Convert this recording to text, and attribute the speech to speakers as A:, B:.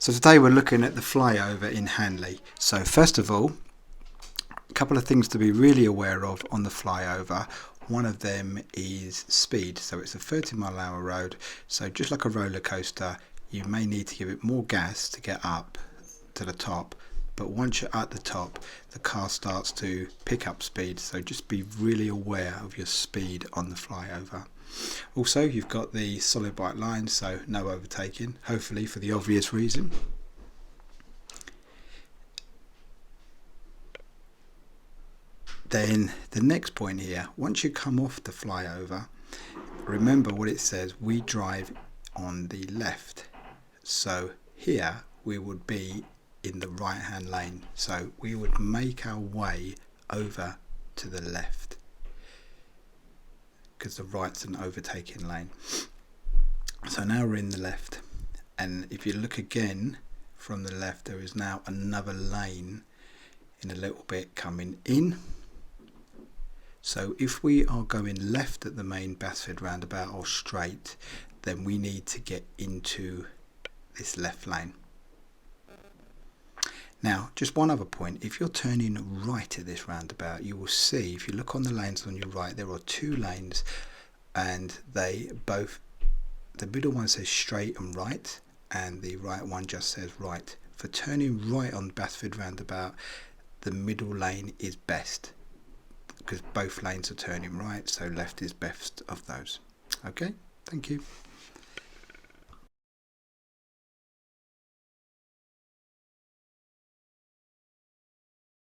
A: So today we're looking at the flyover in Hanley. So first of all, a couple of things to be really aware of on the flyover. One of them is speed. So it's a 30-mile-an-hour road. So just like a roller coaster, you may need to give it more gas to get up to the top. But once you're at the top, the car starts to pick up speed. So just be really aware of your speed on the flyover. Also, you've got the solid white line, so no overtaking, hopefully for the obvious reason. Then the next point here, once you come off the flyover, remember what it says, we drive on the left. So here we would be in the right hand lane, so we would make our way over to the left, because the right's an overtaking lane. So now we're in the left, and if you look again from the left, there is now another lane in a little bit coming in. So if we are going left at the main Basford roundabout or straight, then we need to get into this left lane. Now, just one other point, if you're turning right at this roundabout, you will see, if you look on the lanes on your right, there are two lanes, and they both, the middle one says straight and right, and the right one just says right. For turning right on Basford roundabout, the middle lane is best, because both lanes are turning right, so left is best of those. Okay, thank you.